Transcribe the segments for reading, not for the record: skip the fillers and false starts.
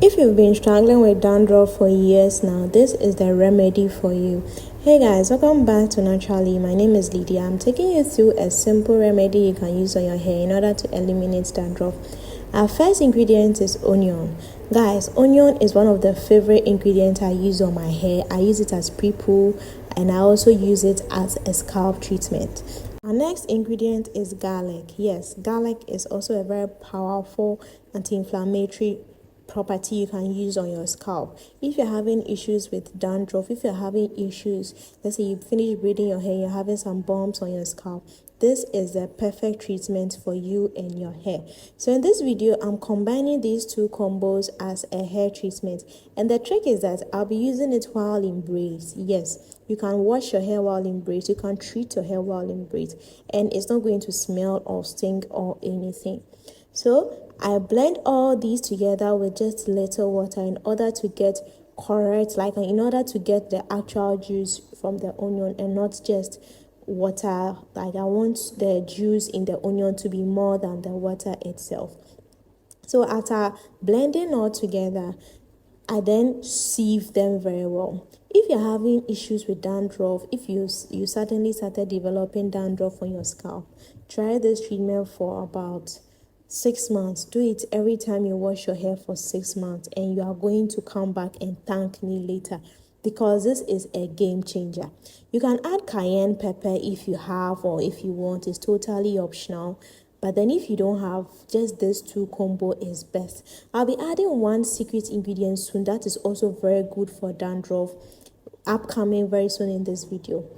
If you've been struggling with dandruff for years now, this is the remedy for you. Hey guys, welcome back to Naturallee. My name is Lydia. I'm taking you through a simple remedy you can use on your hair in order to eliminate dandruff. Our first ingredient is onion. Guys, onion is one of the favorite ingredients I use on my hair. I use it as pre-poo and I also use it as a scalp treatment. Our next ingredient is garlic. Yes, garlic is also a very powerful anti-inflammatory property you can use on your scalp. If you're having issues with dandruff, if you're having issues, let's say you finish braiding your hair, you're having some bumps on your scalp, this is the perfect treatment for you and your hair. So in this video, I'm combining these two combos as a hair treatment. And the trick is that I'll be using it while in braids. Yes, you can wash your hair while in braids. You can treat your hair while in braids. And it's not going to smell or stink or anything. So I blend all these together with just little water in order to get correct, in order to get the actual juice from the onion and not just water. Like I want the juice in the onion to be more than the water itself. So after blending all together, I then sieve them very well. If you're having issues with dandruff, if you suddenly started developing dandruff on your scalp, try this treatment for about 6 months. Do it every time you wash your hair for 6 months, and you are going to come back and thank me later, because this is a game changer. You can add cayenne pepper if you have or if you want. It's totally optional. But then if you don't have, just this two combo is best. I'll be adding one secret ingredient soon that is also very good for dandruff, upcoming very soon in this video.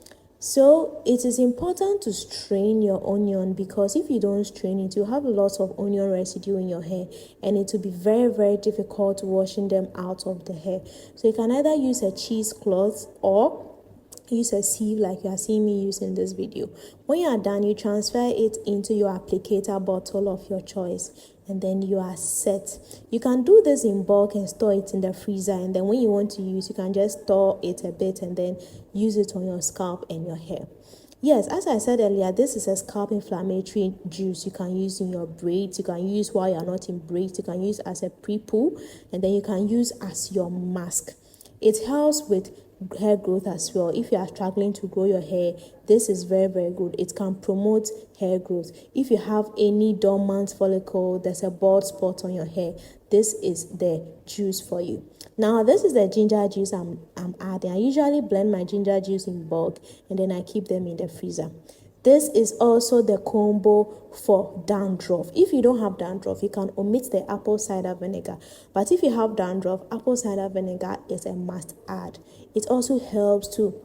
So it is important to strain your onion, because if you don't strain it, you have lots of onion residue in your hair and it will be very, very difficult washing them out of the hair. So you can either use a cheesecloth or use a sieve like you are seeing me use in this video. When you are done, you transfer it into your applicator bottle of your choice, and then you are set. You can do this in bulk and store it in the freezer, and then when you want to use, you can just store it a bit and then use it on your scalp and your hair. Yes, as I said earlier, this is a scalp inflammatory juice you can use in your braids. You can use while you're not in braids. You can use as a pre-poo, and then you can use as your mask. It helps with hair growth as well. If you are struggling to grow your hair, this is very, very good. It can promote hair growth. If you have any dormant follicle, there's a bald spot on your hair, this is the juice for you. Now this is the ginger juice I'm adding. I usually blend my ginger juice in bulk and then I keep them in the freezer. This is also the combo for dandruff. If you don't have dandruff, you can omit the apple cider vinegar. But if you have dandruff, apple cider vinegar is a must add. It also helps to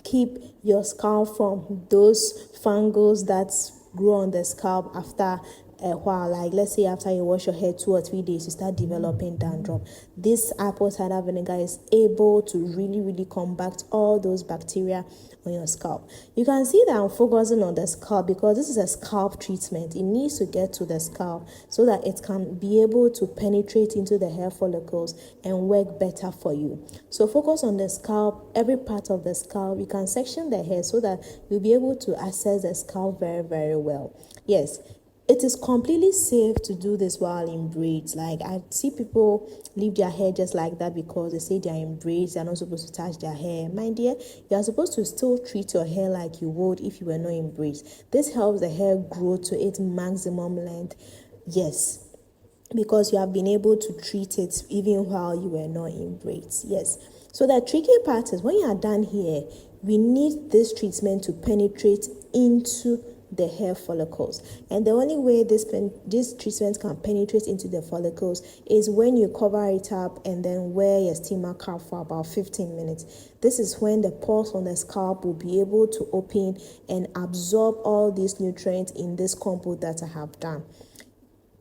keep your scalp from those fungals that grow on the scalp after a while. Like let's say after you wash your hair 2 or 3 days, you start developing dandruff. This apple cider vinegar is able to really combat all those bacteria on your scalp. You can see that I'm focusing on the scalp because this is a scalp treatment. It needs to get to the scalp so that it can be able to penetrate into the hair follicles and work better for you. So focus on the scalp, every part of the scalp. You can section the hair so that you'll be able to access the scalp very well. Yes, it is completely safe to do this while in braids. Like I see people leave their hair just like that because they say they are in braids, they are not supposed to touch their hair. My dear, you are supposed to still treat your hair like you would if you were not in braids. This helps the hair grow to its maximum length. Yes, because you have been able to treat it even while you were not in braids. Yes. So the tricky part is when you are done here, we need this treatment to penetrate into the hair follicles, and the only way this treatment can penetrate into the follicles is when you cover it up and then wear your steamer cap for about 15 minutes. This is when the pores on the scalp will be able to open and absorb all these nutrients in this combo that I have done.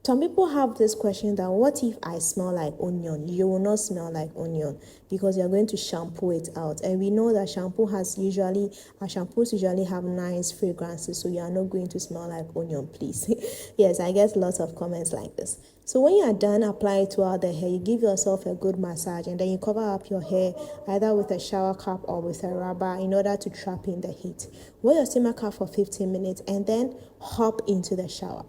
Some people have this question that what if I smell like onion? You will not smell like onion because you're going to shampoo it out. And we know that shampoos usually have nice fragrances, so you are not going to smell like onion, please. Yes, I get lots of comments like this. So when you are done, apply it throughout the hair. You give yourself a good massage and then you cover up your hair either with a shower cap or with a rubber in order to trap in the heat. Wear your steamer cap for 15 minutes and then hop into the shower.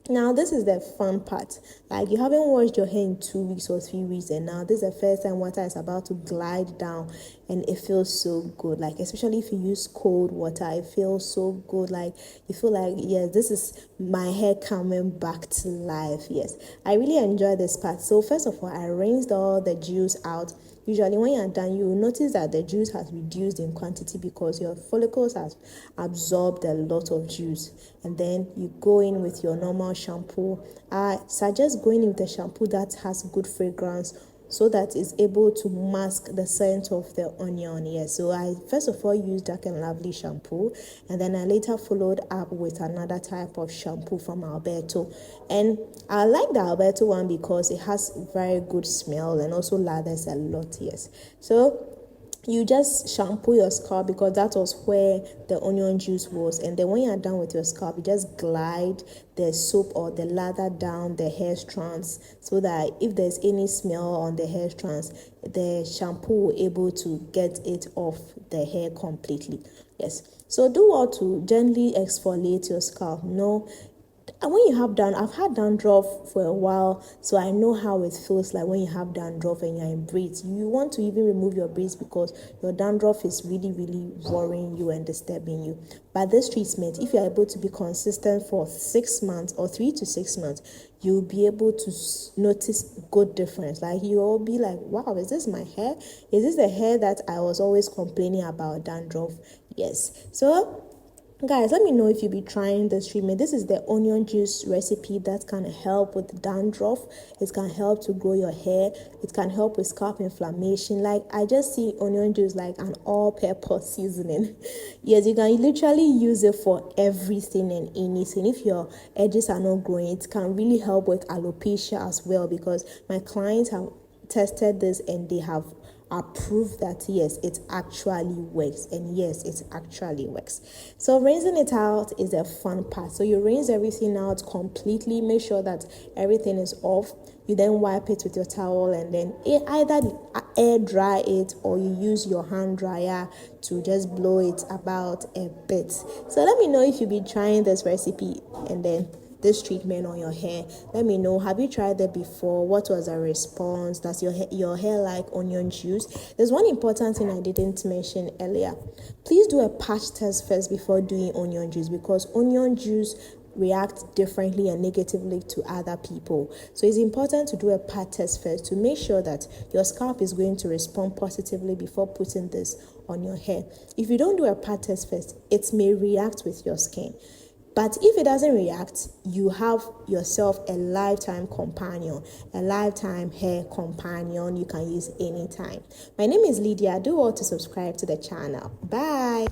Now, this is the fun part. Like, you haven't washed your hair in 2 weeks or 3 weeks, and now this is the first time water is about to glide down, and it feels so good. Like, especially if you use cold water, it feels so good. Like, you feel like, yes, this is my hair coming back to life. Yes, I really enjoy this part. So, first of all, I rinsed all the juice out. Usually when you're done, you will notice that the juice has reduced in quantity because your follicles has absorbed a lot of juice. And then you go in with your normal shampoo. I suggest going in with a shampoo that has good fragrance, so that it's able to mask the scent of the onion. Yes, so I first of all used Dark and Lovely shampoo, and then I later followed up with another type of shampoo from Alberto. And I like the Alberto one because it has very good smell and also lathers a lot. Yes, so you just shampoo your scalp because that was where the onion juice was, and then when you're done with your scalp, you just glide the soap or the lather down the hair strands, so that if there's any smell on the hair strands, the shampoo will able to get it off the hair completely. Yes, so do all to gently exfoliate your scalp. No, and when you have I've had dandruff for a while, so I know how it feels like when you have dandruff and you're in braids. You want to even remove your braids because your dandruff is really, really worrying you and disturbing you. But this treatment, if you're able to be consistent for 6 months or 3 to 6 months, you'll be able to notice good difference. Like, you'll be like, wow, is this my hair? Is this the hair that I was always complaining about dandruff? Yes. So guys, let me know if you'll be trying this treatment. This is the onion juice recipe that can help with dandruff. It can help to grow your hair. It can help with scalp inflammation. Like, I just see onion juice like an all-purpose seasoning. Yes, you can literally use it for everything and anything. If your edges are not growing, it can really help with alopecia as well, because my clients have tested this and they have approved that yes, it actually works. And yes, it actually works. So rinsing it out is a fun part. So you rinse everything out completely, make sure that everything is off. You then wipe it with your towel, and then either air dry it or you use your hand dryer to just blow it about a bit. So let me know if you've been trying this recipe and then this treatment on your hair. Let me know, have you tried it before? What was the response? Does your hair like onion juice? There's one important thing I didn't mention earlier. Please do a patch test first before doing onion juice, because onion juice react differently and negatively to other people. So it's important to do a patch test first to make sure that your scalp is going to respond positively before putting this on your hair. If you don't do a patch test first, it may react with your skin. But if it doesn't react, you have yourself a lifetime companion, a lifetime hair companion you can use anytime. My name is Lydia. Do all to subscribe to the channel. Bye.